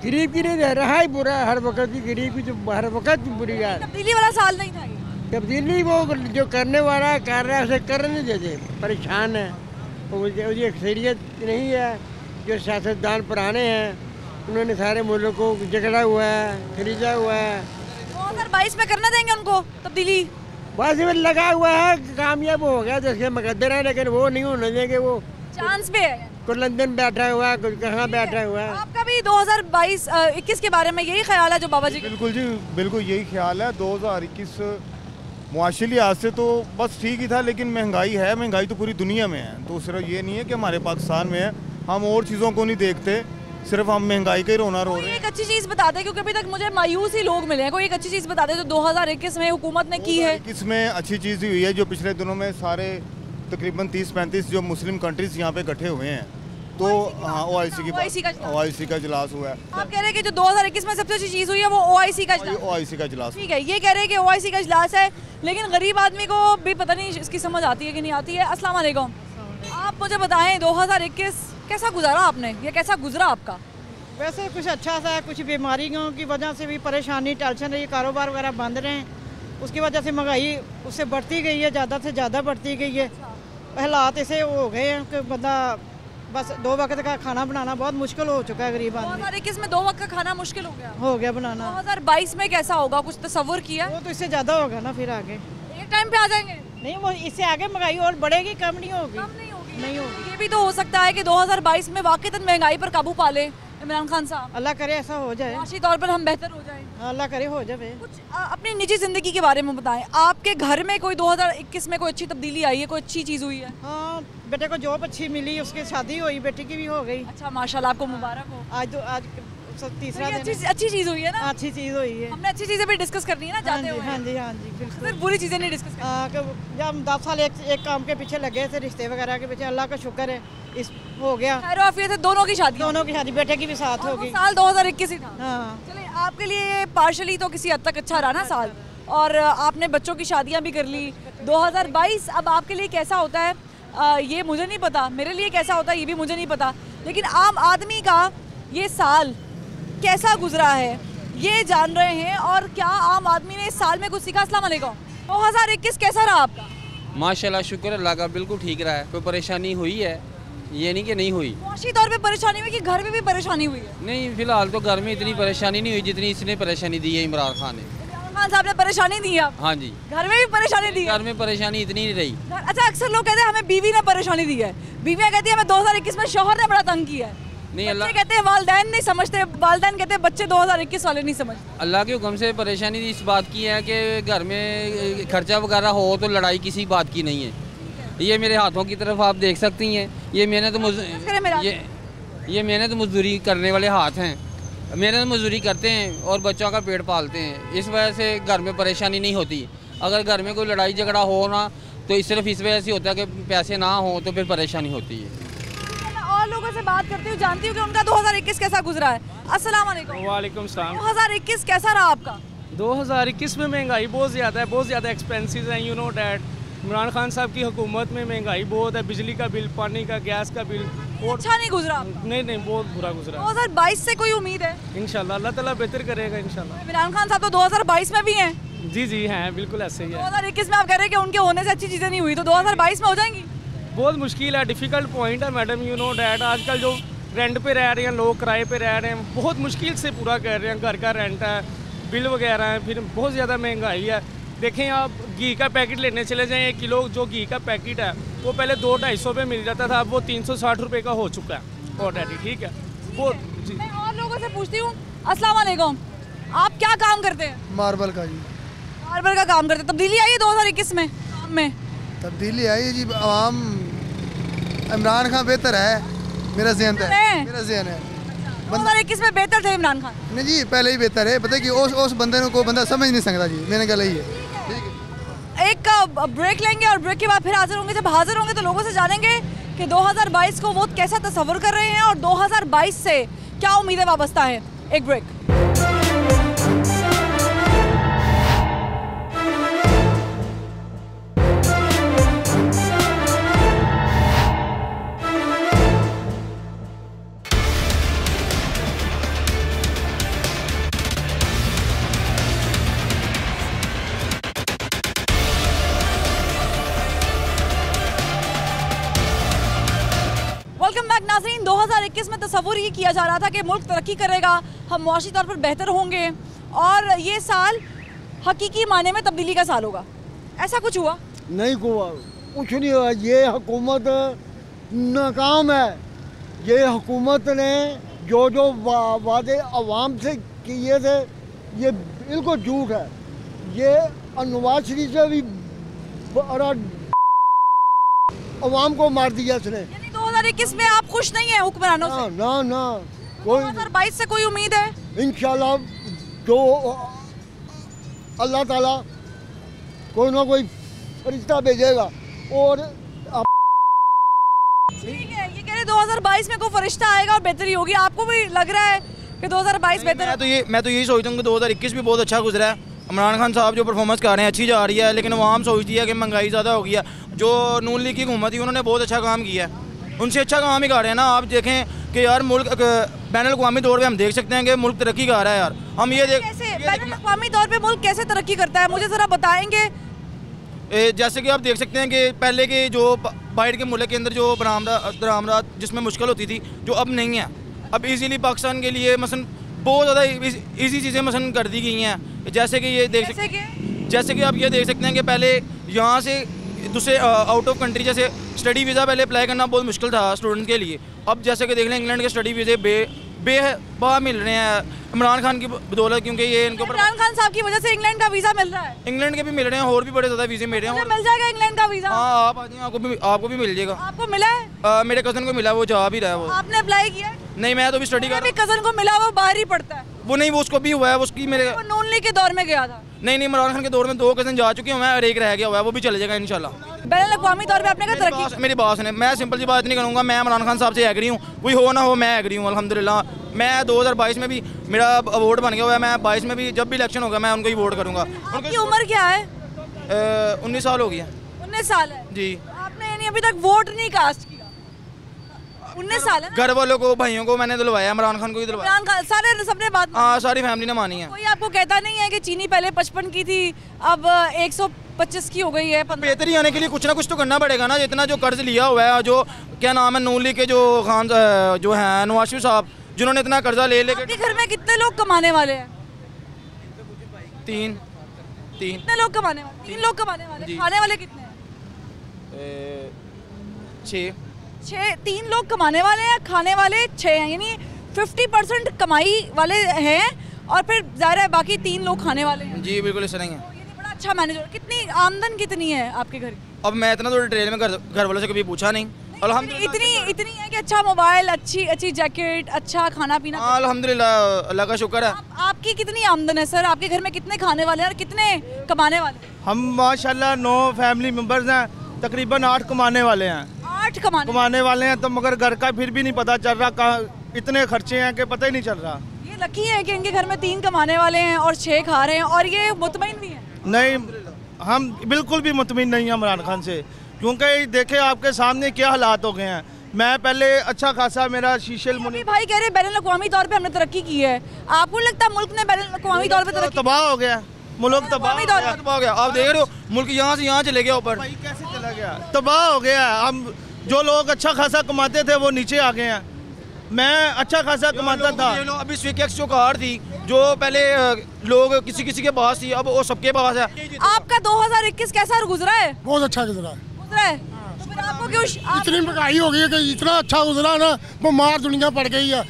गरीब गिरीब रहा ही बुरा, हर वक्त की गरीब की जो हर वक्त की बुरी है। तब्दीली वाला साल नहीं था ये? तब्दीली वो जो करने वाला है कर रहा है, उसे कर नहीं देते, परेशान है। उसकी अक्सरियत नहीं है, जो सियासतदान पुराने हैं उन्होंने सारे मुल्क को जकड़ा हुआ है, खरीदा हुआ है। 2022 में करना देंगे उनको तब्दीली? बस लगा हुआ है, कामयाब हो गया जिसके मुकद्दर है, लेकिन वो नहीं होने देंगे। वो चांस भी है, कुछ लंदन बैठा हुआ है, कुछ कहाँ बैठा हुआ है। आपका भी 2022-21 के बारे में यही ख्याल है जो बाबा जी? बिल्कुल जी, बिल्कुल यही ख्याल है। 2021 मुआशी लिहाज से तो बस ठीक ही था, लेकिन महंगाई है, महंगाई तो पूरी दुनिया में है। तो सिर्फ ये नहीं है कि हमारे पाकिस्तान में है, हम और चीज़ों को नहीं देखते, सिर्फ हम महंगाई का ही रोना रो रहे हैं। एक अच्छी चीज़ बता दें, क्योंकि अभी तक मुझे मायूस ही लोग मिले हैं, कोई एक अच्छी चीज़ बता दें जो 2021 में हुकूमत ने की है। इसमें अच्छी चीज़ ही हुई है, जो पिछले दिनों में सारे तकरीबन 30-35 जो मुस्लिम कंट्रीज यहाँ पे इकट्ठे हुए हैं, तो हाँ OIC का इजलास हुआ है। आप कह रहे हैं कि जो 2021 में सबसे अच्छी चीज़ हुई है वो OIC का इजलास? ठीक है, ये कह रहे हैं कि OIC का इजलास है, लेकिन गरीब आदमी को भी पता नहीं इसकी समझ आती है कि नहीं आती है। अस्सलाम वालेकुम, आप मुझे बताएं 2021 कैसा गुजारा आपने, या कैसा गुजरा आपका? वैसे कुछ अच्छा सा है, कुछ बीमारियों की वजह से भी परेशानी, टेंशन रही, कारोबार वगैरह बंद रहे, उसकी वजह से महंगाई उससे बढ़ती गई है, ज़्यादा से ज़्यादा बढ़ती गई है। हालात ऐसे हो गए हैं कि बंदा बस 2 वक्त का खाना बनाना बहुत मुश्किल हो चुका है गरीब आदमी। 2021 में 2 वक्त का खाना मुश्किल हो गया बनाना। 2022 में कैसा होगा, कुछ तस्वुर किया? वो तो इससे ज़्यादा होगा ना, फिर आगे एक टाइम पे आ जाएंगे? नहीं, वो इससे आगे महंगाई और बढ़ेगी, कम नहीं होगी। नहीं होगी। ये भी तो हो सकता है कि 2022 में वाकईतन महंगाई पर काबू पा ले इमरान खान साहब। अल्लाह करे ऐसा हो जाए, माशी तौर पर हम बेहतर हो जाए। अल्लाह करे हो जाए। कुछ अपनी निजी जिंदगी के बारे में बताएं, आपके घर में कोई 2021 में कोई अच्छी तब्दीली आई है, कोई अच्छी चीज़ हुई है? हाँ, बेटे को जॉब अच्छी मिली, उसकी शादी हुई, बेटी की भी हो गई। अच्छा, माशाल्लाह, आपको मुबारक हो। आज तीसरा दिन अच्छी चीज़ हुई है ना? अच्छी चीज़ हुई है। हमने अच्छी चीज़ें भी डिस्कस करनी है ना जाते हुए। हाँ जी, हाँ जी, बिल्कुल। सिर्फ बुरी चीज़ें नहीं डिस्कस करनी। जब हम 10 साल एक काम के पीछे लगे थे, रिश्ते वगैरह के पीछे, अल्लाह का शुक्र है इस हो गया। खैर आफियत है, दोनों की शादी, बेटे की भी साथ होगी। साल 2021 ही था। हाँ, चलिए, आपके लिए पार्शली तो किसी हद तक अच्छा रहा ना साल, और आपने बच्चों की शादियाँ भी कर ली। 2022 अब आपके लिए कैसा होता है ये मुझे नहीं पता, मेरे लिए कैसा होता है ये भी मुझे नहीं पता, लेकिन आम आदमी का ये साल कैसा गुजरा है ये जान रहे हैं, और क्या आम आदमी ने इस साल में कुछ सीखा? अस्सलाम वालेकुम, 2021 कैसा रहा आपका? माशाल्लाह, शुक्र अल्लाह का, बिल्कुल ठीक रहा है। कोई परेशानी हुई है, ये नहीं कि नहीं हुई। मुआशी तौर पे परेशानी हुई कि घर में भी परेशानी हुई है? नहीं, फिलहाल तो घर में इतनी परेशानी नहीं हुई जितनी इसने परेशानी दी है इमरान खान ने। इमरान खान साहब ने परेशानी दी है? हाँ जी, घर में भी परेशानी दी है? घर में परेशानी इतनी नहीं रही। अच्छा, अक्सर लोग कहते हैं हमें बीवी ने परेशानी दी है, बीवियाँ कहती है हमें 2021 में शौहर ने बड़ा तंग किया है। नहीं, अल्लाह कहते हैं वालिदैन नहीं समझते, वालिदैन कहते हैं बच्चे 2021 वाले नहीं समझते। अल्लाह के हुक्म से परेशानी इस बात की है कि घर में खर्चा वगैरह हो तो लड़ाई किसी बात की नहीं है। ये मेरे हाथों की तरफ आप देख सकती हैं, ये मेहनत मजदूरी करने वाले हाथ हैं, मेहनत मजदूरी करते हैं और बच्चों का पेट पालते हैं, इस वजह से घर में परेशानी नहीं होती। अगर घर में कोई लड़ाई झगड़ा हो ना तो सिर्फ इस वजह से होता है कि पैसे ना हो तो फिर परेशानी होती है। और लोगों से बात करती हूँ, जानती हूँ कि उनका 2021 कैसा गुजरा है। अस्सलाम वालेकुम। वालेकुम सलाम। 2021 कैसा रहा आपका? 2021 में महंगाई बहुत ज़्यादा है, बहुत ज़्यादा एक्सपेंसेस हैं, you know that. Imran Khan साहब की हुकूमत में महंगाई बहुत है, बिजली का बिल, पानी का, गैस का बिल। और अच्छा नहीं गुजरा आपका? नहीं, बहुत बुरा गुजरा। 2022 से कोई उम्मीद है? इंशाल्लाह, अल्लाह ताला बेहतर करेगा इंशाल्लाह। इमरान खान साहब तो 2022 में भी हैं। जी हैं, बिल्कुल ऐसे ही है। 2021 में आप कह रहे हैं कि उनके होने से अच्छी चीज़ें नहीं हुई, तो 2022 में हो जाएंगी? बहुत मुश्किल है, डिफ़िकल्ट पॉइंट है मैडम, यू नो डैट। आजकल जो रेंट पे रह रहे हैं लोग, किराए पे रह रहे हैं, बहुत मुश्किल से पूरा कर रहे हैं। घर का रेंट है, बिल वगैरह है, फिर बहुत ज़्यादा महंगाई है। देखें, आप घी का पैकेट लेने चले जाएं, 1 किलो जो घी का पैकेट है वो पहले 200-250 पे मिल जाता था, अब वो 360 रुपये का हो चुका है ऑलरेडी। ठीक है, वो जी। मैं और लोगों से पूछती हूँ, अस्सलाम वालेकुम, आप क्या काम करते हैं? मार्बल का जी। मार्बल का काम करते हैं। तब्दीली आई है 2021 में काम में? तब्दीली आई है जी, आवाम इमरान खान बेहतर है, मेरा ज़हन है। 2021 में बेहतर थे इमरान खान? नहीं जी, पहले ही बेहतर है। पता है कि उस बंदे को बंदा समझ नहीं सकता जी, मैंने कहा यही है। एक ब्रेक लेंगे और ब्रेक के बाद फिर हाजिर होंगे। जब हाजिर होंगे तो लोगों से जानेंगे कि 2022 को वो कैसा तस्वुर कर रहे हैं और 2022 से क्या उम्मीदें वाबस्ता हैं। एक ब्रेक। वेलकम बैक नाज़रीन। 2021 में तस्वुर ये किया जा रहा था कि मुल्क तरक्की करेगा, हम मुआशी तौर पर बेहतर होंगे और ये साल हकीकी माने में तब्दीली का साल होगा। ऐसा कुछ हुआ? नहीं हुआ, कुछ नहीं हुआ। ये हुकूमत नाकाम है। ये हुकूमत ने जो जो वादे अवाम से किए थे ये बिल्कुल झूठ है। ये नवाज शरीफ से भी अवाम को मार दिया इसने। 2021 में आप खुश नहीं है हुक्मरानों से? ना ना, कोई 2022 से कोई उम्मीद है? इंशाल्लाह जो अल्लाह ताला कोई ना कोई फरिश्ता भेजेगा और ठीक है। ये कह रहे 2022 में कोई फरिश्ता आएगा और बेहतरी होगी। आपको भी लग रहा है कि 2022 बेहतर? मैं तो यही सोचता हूँ कि 2021 भी बहुत अच्छा गुजरा है। इमरान खान साहब जो परफॉर्मेंस कर रहे हैं अच्छी जा रही है, लेकिन आवाम सोचती है कि महंगाई ज़्यादा हो गई है। जो नून लीग की हुकूमत थी उन्होंने बहुत अच्छा काम किया है, उनसे अच्छा काम ही कर रहे हैं ना। आप देखें कि यार मुल्क बैन अल-अक़वामी तौर पे हम देख सकते हैं कि मुल्क तरक्की कर रहा है। यार हम ये देख बैन अल-अक़वामी तौर पे मुल्क कैसे तरक्की करता है, मुझे ज़रा बताएंगे? जैसे कि आप देख सकते हैं कि पहले के जो बाहर के मुल्क के अंदर जो बरामदात जिसमें मुश्किल होती थी, जो अब नहीं है। अब इजीली पाकिस्तान के लिए मसलन बहुत ज़्यादा इजी चीज़ें मसलन कर दी गई हैं। जैसे कि ये देख सकते हैं, जैसे कि आप ये देख सकते हैं कि पहले यहाँ से दूसरे आउट ऑफ कंट्री जैसे स्टडी वीज़ा पहले अप्लाई करना बहुत मुश्किल था स्टूडेंट के लिए। अब जैसे कि देख लें इंग्लैंड के स्टडी वीज़े बेबाह मिल रहे हैं इमरान खान की बदौलत, क्योंकि ये इनको इमरान खान साहब की वजह से इंग्लैंड का वीज़ा मिल रहा है। इंग्लैंड के भी मिल रहे हैं और भी बड़े ज़्यादा वीज़े मिल रहे हैं। मिल जाएगा इंग्लैंड का वीज़ा? हाँ, आप आ जाइए, आपको भी मिल जाएगा। आपको मिला है? मेरे कज़न को मिला, वो जा भी रहा है। वो आपने अप्लाई किया है? नहीं, मैं तो भी स्टडी कर रहा हूँ। कज़न को मिला, वो बाहर ही पढ़ता है। वो नहीं, वो उसको भी हुआ है, उसकी मेरे नून लीग के दौर में गया था। नहीं, इमरान खान के दौर में 2 कज़न जा चुके हैं मैं और एक रह गया हुआ है, वो भी चले जाएगा इंशाल्लाह। बैन अल-अक़वामी तौर पे आपने कहा तरक्की? मेरी बात सुने, मैं सिंपल सी बात नहीं करूँगा, मैं इमरान खान साहब से एग्री हूँ, कोई हो ना हो मैं एग्री हूँ अल्हम्दुलिल्लाह। मैं 2022 में भी मेरा वोट बन गया हुआ है, मैं 22 में भी जब भी इलेक्शन होगा मैं उनको ही वोट करूँगा। उनकी उम्र क्या है? 19 साल हो गया। 19 साल है जी। आपने यानी अभी तक वोट नहीं कास्ट किया? 19 साल है। घर वालों को, भाइयों को मैंने दिलवाया, इमरान खान को ही दिलवाया। इमरान खान सारे सबने बात? हाँ, सारी फैमिली ने मानी है। कोई आपको कहता नहीं है कि चीनी पहले 55 की थी अब 125 की हो गई है? बेहतरी आने के लिए कुछ ना कुछ तो करना पड़ेगा ना। जितना जो कर्ज लिया हुआ है, जो क्या नाम है नून लीग के जो खान जो हैं नवाज शरीफ साहब, जिन्होंने इतना कर्जा ले लेके। आपके घर में कितने लोग कमाने वाले हैं? 3 कितने लोग कमाने वाले? 3 लोग कमाने वाले। खाने वाले कितने हैं? 6 3 लोग कमाने वाले हैं, खाने वाले 6 हैं, यानी 50% कमाई वाले हैं और फिर ज़ाहिर है बाकी 3 लोग खाने वाले हैं। जी बिल्कुल ऐसा नहीं है। बड़ा अच्छा मैनेजर। कितनी आमदन कितनी है आपके घर की? अब मैं इतना तो डिटेल में घर वालों से कभी पूछा नहीं। अल्हम्दुलिल्लाह इतनी है कि अच्छा मोबाइल, अच्छी जैकेट, अच्छा खाना पीना? अल्हम्दुलिल्लाह, अल्लाह का शुक्र है। आपकी कितनी आमदन है सर? आपके घर में कितने खाने वाले हैं और कितने कमाने वाले? हम माशाल्लाह 9 फैमिली मेंबर्स हैं, तकरीबन 8 कमाने वाले हैं। 8 कमाने वाले हैं, तो मगर घर का फिर भी नहीं पता चल रहा, कहाँ इतने खर्चे हैं कि पता ही नहीं चल रहा। ये लकी है कि इनके घर में 3 कमाने वाले हैं और 6 खा रहे हैं और ये मुतमईन भी हैं। नहीं, हम बिल्कुल भी मुतमईन नहीं हैं इमरान खान से, क्योंकि देखे आपके सामने क्या हालात हो गए हैं। मैं पहले अच्छा खासा मेरा शीशेल भाई कह रहे बैन अल-अक़वामी तौर पे हमने तरक्की की है, आपको लगता है मुल्क ने बैन अल-अक़वामी तौर पे तरक्की? तबाह हो गया मुल्क, तबाह हो गया। आप देख रहे हो मुल्क यहाँ से यहाँ चले गया ऊपर। कैसे चला गया? तबाह हो गया। हम जो लोग अच्छा खासा कमाते थे वो नीचे आ गए हैं। मैं अच्छा खासा कमाता था। अभी स्विकेक्स जो कार थी, जो पहले लोग किसी के पास थी, अब वो सबके पास है। आपका 2021 कैसा गुजरा है? बहुत अच्छा गुजरा है। तो फिर आपको क्यों इतनी महंगाई हो गई है कि इतना अच्छा गुजरा ना, बीमार दुनिया पड़ गई है,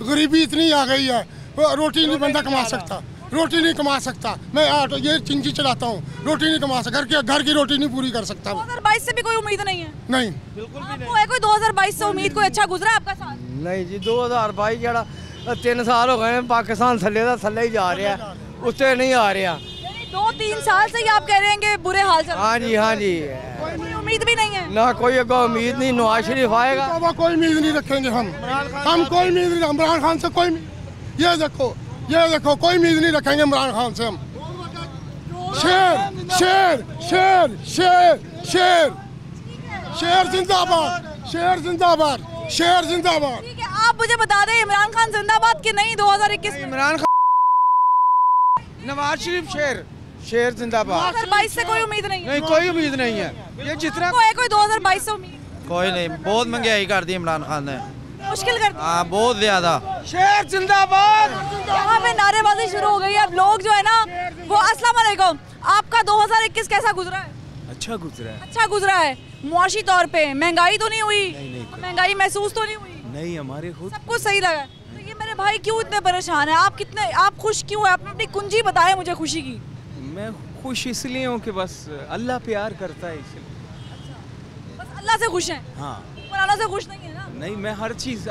गरीबी इतनी आ गई है, रोटी नहीं बंदा कमा सकता, रोटी नहीं कमा सकता। मैं ये चिंची चलाता हूँ, रोटी नहीं कमा सकता, घर की रोटी नहीं पूरी कर सकता। 2022 से भी कोई उम्मीद नहीं है? नहीं, बिल्कुल भी नहीं। है कोई 2022 से उम्मीद कोई अच्छा गुजरा आपका साल? नहीं जी, 2022 जड़ा 3 साल हो गए पाकिस्तान थले ही जा रहा है, उससे नहीं आ रहा। 2-3 साल से ही आप कह रहे हैं कि बुरे हाल चल रहे हैं? हाँ जी। कोई उम्मीद भी नहीं है? ना कोई उम्मीद नहीं। नवाज शरीफ आएगा, कोई उम्मीद नहीं रखेंगे हम कोई उम्मीद नहीं। इमरान खान से कोई, ये देखो कोई उम्मीद नहीं रखेंगे इमरान खान से हम। शेर शेर शेर शेर शेर शेर जिंदाबाद, शेर जिंदाबाद, शेर जिंदाबाद। ठीक है, आप मुझे बता दें इमरान खान जिंदाबाद कि नहीं 2021? इमरान खान, नवाज शरीफ शेर जिंदाबाद। 2022 से कोई उम्मीद नहीं है? नहीं, कोई उम्मीद नहीं है। ये जितना कोई 2022 से उम्मीद कोई नहीं, बहुत महंगाई कर दी इमरान खान ने, मुश्किल कर हाँ बहुत ज़्यादा। शेर जिंदाबाद। यहाँ पे नारेबाजी शुरू हो गई है। अब लोग जो है ना वो अस्सलाम वालेकुम, आपका 2021 कैसा गुजरा है? अच्छा गुजरा है। अच्छा गुजरा है। मुआशी तौर पे महंगाई तो नहीं हुई? महंगाई महसूस तो नहीं हुई? नहीं, हमारे खुद सब कुछ सही लगा। तो ये मेरे भाई क्यों इतने परेशान है? आप खुश क्यों है? अपनी कुंजी बताएं मुझे खुशी की। मैं खुश इसलिए हूँ कि बस अल्लाह प्यार करता है इसलिए। बस अल्लाह से खुश हैं? हाँ। अल्लाह से खुश नहीं है ना? नहीं, मैं हर चीज़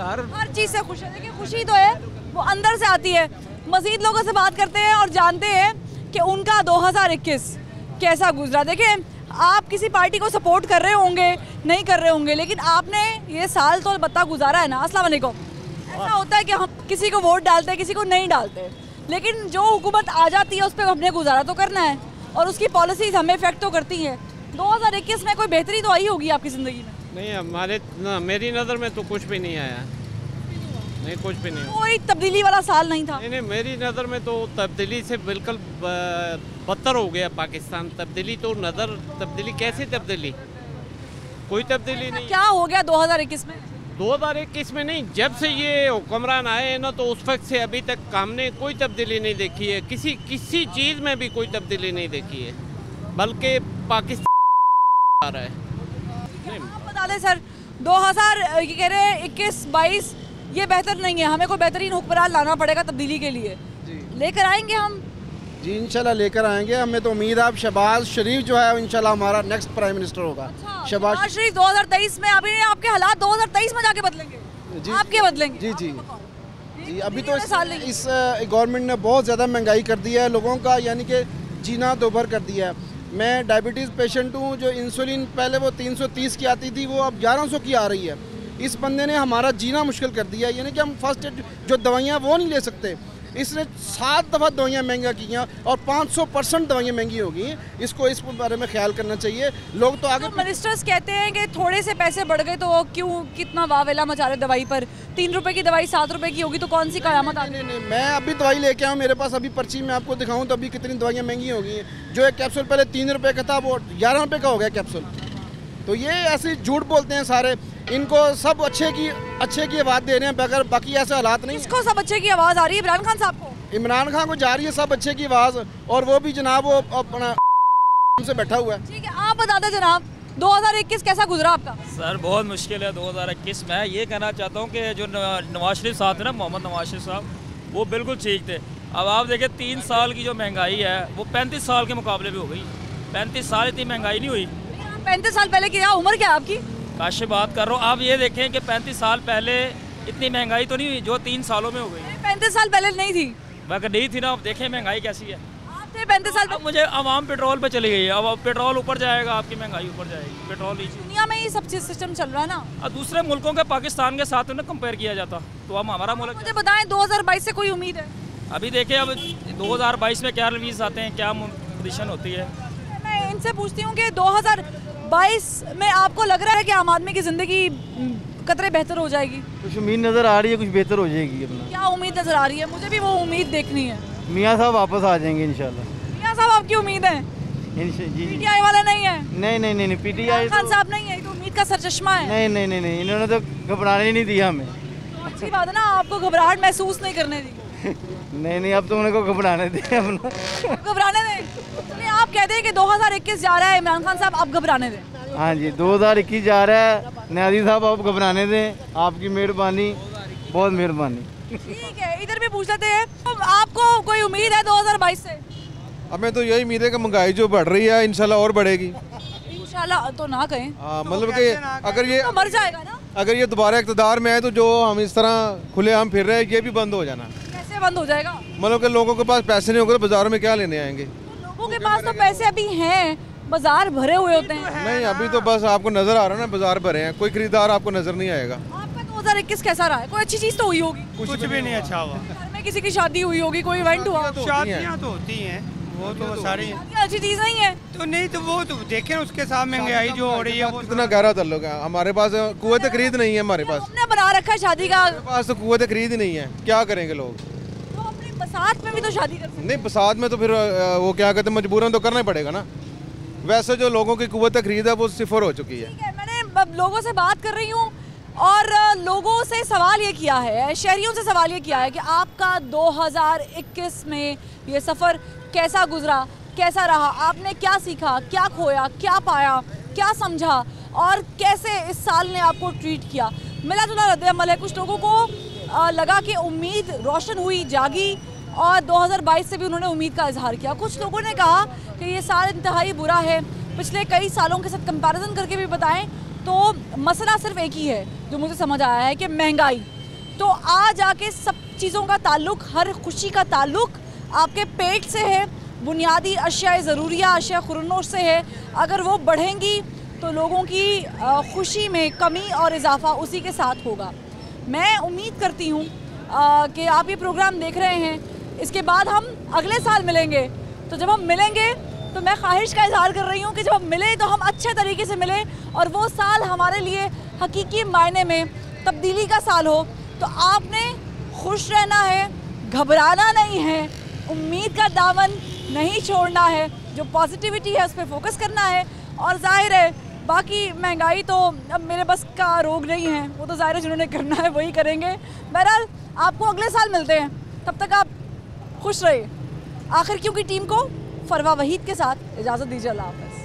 से खुश है। देखिए खुशी तो है वो अंदर से आती है। मजीद लोगों से बात करते हैं और जानते हैं कि उनका 2021 कैसा गुजरा। देखिए आप किसी पार्टी को सपोर्ट कर रहे होंगे, नहीं कर रहे होंगे, लेकिन आपने ये साल तो अलबत्ता गुजारा है ना। अस्सलाम वालेकुम। ऐसा होता है कि हम किसी को वोट डालते हैं, किसी को नहीं डालते, लेकिन जो हुकूमत आ जाती है उस पर हमने गुजारा तो करना है और उसकी पॉलिसीज हमें इफेक्ट तो करती हैं। 2021 में कोई बेहतरी तो आई होगी आपकी ज़िंदगी में? नहीं, मेरी नज़र में तो कुछ भी नहीं आया। नहीं, कुछ भी नहीं। कोई तब्दीली वाला साल नहीं था? नहीं, मेरी नज़र में तो तब्दीली से बिल्कुल बदतर हो गया पाकिस्तान। तब्दीली कैसे तब्दीली? कोई तब्दीली नहीं। क्या हो गया 2021 में? 2021 में नहीं, जब से ये हुक्मरान आए हैं ना तो उस वक्त से अभी तक हमने कोई तब्दीली नहीं देखी है। किसी चीज़ में भी कोई तब्दीली नहीं देखी है, बल्कि पाकिस्तान आ रहा है। आप बता दें सर, 2021-22 ये बेहतर नहीं है, हमें कोई बेहतरीन हुक्मरान लाना पड़ेगा तब्दीली के लिए। लेकर आएंगे हम? जी इंशाल्लाह लेकर आएंगे। हमें तो उम्मीद है शहबाज शरीफ जो है इंशाल्लाह हमारा नेक्स्ट प्राइम मिनिस्टर होगा। शहबाज शरीफ 2023 में। अभी आपके हालात 2023 में जाके बदलेंगे? आपके बदलेंगे? जी जी जी। अभी तो इस गवर्नमेंट ने बहुत ज़्यादा महंगाई कर दी है, लोगों का यानी कि जीना दोभर कर दिया है। मैं डायबिटीज़ पेशेंट हूँ, जो इंसुलिन पहले वो 330 की आती थी, वो अब 1100 की आ रही है। इस बंदे ने हमारा जीना मुश्किल कर दिया है, यानी कि हम फर्स्ट एड जो दवाइयाँ वो नहीं ले सकते। इसने 7 दफ़ा दवाइयाँ महंगा की हैं और 500% दवाइयाँ महंगी हो गई। इस बारे में ख्याल करना चाहिए। लोग तो आगे मिनिस्टर्स कहते हैं कि थोड़े से पैसे बढ़ गए तो क्यों कितना वावेला मचा रहे दवाई पर। 3 रुपए की दवाई 7 रुपए की होगी तो कौन सी कयामत आ गई? नहीं, मैं अभी दवाई लेके आऊँ, मेरे पास अभी पर्ची में आपको दिखाऊँ तो अभी कितनी दवाइयाँ महंगी हो गई हैं। जो एक कैप्सूल पहले 3 रुपये का था वो 11 रुपये का हो गया कैप्सूल। तो ये ऐसे झूठ बोलते हैं सारे। इनको सब अच्छे की आवाज़ दे रहे हैं, बगैर बाकी ऐसे हालात नहीं। इसको सब अच्छे की आवाज़ आ रही है? इमरान खान साहब को? इमरान खान को जा रही है सब अच्छे की आवाज़, और वो भी जनाब वो अपना से बैठा हुआ है। ठीक है, आप बता दें जनाब 2021 कैसा गुजरा आपका? सर बहुत मुश्किल है 2021 में। ये कहना चाहता हूँ कि जो नवाज शरीफ साहब थे ना, मोहम्मद नवाज शरीफ साहब, वो बिल्कुल ठीक थे। अब आप देखें 3 साल की जो महंगाई है वो 35 साल के मुकाबले भी हो गई। 35 साल इतनी महंगाई नहीं हुई। 35 साल पहले क्या उम्र क्या आपकी? काश बात कर रहा हूँ। आप ये देखें कि 35 साल पहले इतनी महंगाई तो नहीं हुई जो 3 सालों में हो गई। 35 साल पहले नहीं थी? अगर नहीं थी ना, अब देखें महंगाई कैसी है। आप थे 35 साल मुझे आवाम पेट्रोल पे चली गई है। अब पेट्रोल ऊपर जाएगा, आपकी महंगाई ऊपर जाएगी। पेट्रोल दुनिया में ये सब चीज सिस्टम चल रहा है ना। और दूसरे मुल्कों के पाकिस्तान के साथ उन्हें कंपेयर किया जाता तो हम हमारा मुल्क। मुझे बताएं 2022 से कोई उम्मीद है? अभी देखें अब 2022 में क्या रिलीज आते हैं, क्या पोजीशन होती है। मैं इनसे पूछती हूँ कि 2022 में आपको लग रहा है कि आम आदमी की जिंदगी कतरे बेहतर हो जाएगी? कुछ उम्मीद नज़र आ रही है, कुछ बेहतर हो जाएगी अपना। क्या उम्मीद नज़र आ रही है? मुझे भी वो उम्मीद देखनी है। मियाँ साहब वापस आ जाएंगे इंशाल्लाह। मियाँ साहब आपकी उम्मीद है? पीटीआई वाले नहीं है? नहीं पीटीआई खान साहब नहीं है, तो उम्मीद का सरचश्मा है। नहीं, इन्होंने तो घबराने नहीं दिया हमें। अच्छी बात है ना, आपको घबराहट महसूस नहीं करने दी। नहीं, अब तो उन्हें को घबराने दें अपना। घबराने दें? चलिए आप कहते हैं कि 2021 जा रहा है, इमरान खान साहब अब घबराने दें। हाँ जी, 2021 जा रहा है, न्याजी साहब आप घबराने दें। आपकी मेहरबानी, बहुत मेहरबानी। ठीक है, इधर भी पूछ लेते हैं, आपको कोई उम्मीद है 2022 से? हमें तो यही उम्मीद है कि महंगाई जो बढ़ रही है इंशाल्लाह और बढ़ेगी। इंशाल्लाह तो ना कहें। मतलब कि अगर ये तो मर जाएगा ना। अगर ये दोबारा इक़्तिदार में आए तो जो हम इस तरह खुलेआम फिर रहे हैं ये भी बंद हो जाना। कैसे बंद हो जाएगा? मतलब कि लोगों के पास पैसे नहीं होंगे तो बाजारों में क्या लेने आएंगे? लोगों के पास तो पैसे अभी हैं, बाजार भरे हुए होते हैं। नहीं, अभी तो बस आपको नजर आ रहा है ना बाजार भरे हैं, कोई खरीदार आपको नजर नहीं आएगा। आपका 2021 कैसा रहा है? कोई अच्छी चीज तो हुई होगी? कुछ भी नहीं अच्छा हुआ। घर में किसी की शादी हुई होगी, कोई इवेंट हुआ? शादियाँ तो होती हैं, वो तो सारी अच्छी चीज नहीं है तो नहीं, तो वो तो देखें उसके साथ महंगाई जो हो रही है वो कितना गहरा ताल्लुक है। हमारे पास कुव्वत खरीद नहीं है, हमारे पास हमने बना रखा है शादी का। हमारे पास तो कुव्वत खरीद ही नहीं है, क्या करेंगे लोग? तो अपनी बसात में भी तो शादी कर सकते हैं। नहीं, बसात में तो फिर वो क्या कहते हैं, मजबूरन तो करना ही पड़ेगा ना। वैसे जो लोगों की कुव्वत खरीद है वो 0 हो चुकी है। मैंने लोगों से बात कर रही हूँ और लोगों से सवाल ये किया है, शहरियों से सवाल ये किया है कि आपका 2021 में ये सफ़र कैसा गुजरा, कैसा रहा, आपने क्या सीखा, क्या खोया, क्या पाया, क्या समझा और कैसे इस साल ने आपको ट्रीट किया। मिला जुला रद्द-ए-अमल है। कुछ लोगों को लगा कि उम्मीद रोशन हुई, जागी और 2022 से भी उन्होंने उम्मीद का इजहार किया। कुछ लोगों ने कहा कि ये साल इंतहाई बुरा है। पिछले कई सालों के साथ कंपैरिजन करके भी बताएं तो मसला सिर्फ एक ही है जो मुझे समझ आया है कि महंगाई। तो आज आके सब चीज़ों का ताल्लुक, हर खुशी का ताल्लुक आपके पेट से है, बुनियादी अशिया ज़रूरिया, अशिया खुरनोश से है। अगर वो बढ़ेंगी तो लोगों की खुशी में कमी और इजाफा उसी के साथ होगा। मैं उम्मीद करती हूँ कि आप ये प्रोग्राम देख रहे हैं, इसके बाद हम अगले साल मिलेंगे। तो जब हम मिलेंगे तो मैं ख्वाहिश का इजहार कर रही हूँ कि जब हम मिले तो हम अच्छे तरीके से मिले और वो साल हमारे लिए हकीकी मायने में तब्दीली का साल हो। तो आपने खुश रहना है, घबराना नहीं है, उम्मीद का दामन नहीं छोड़ना है, जो पॉजिटिविटी है उस पर फोकस करना है। और जाहिर है बाकी महंगाई तो अब मेरे बस का रोग नहीं है, वो तो जाहिर है जिन्होंने करना है वही करेंगे। बहरहाल आपको अगले साल मिलते हैं, तब तक आप खुश रहिए। आखिर क्यों की टीम को फरवा वहीद के साथ इजाज़त दीजिए। अल्लाह हाफ़िज़।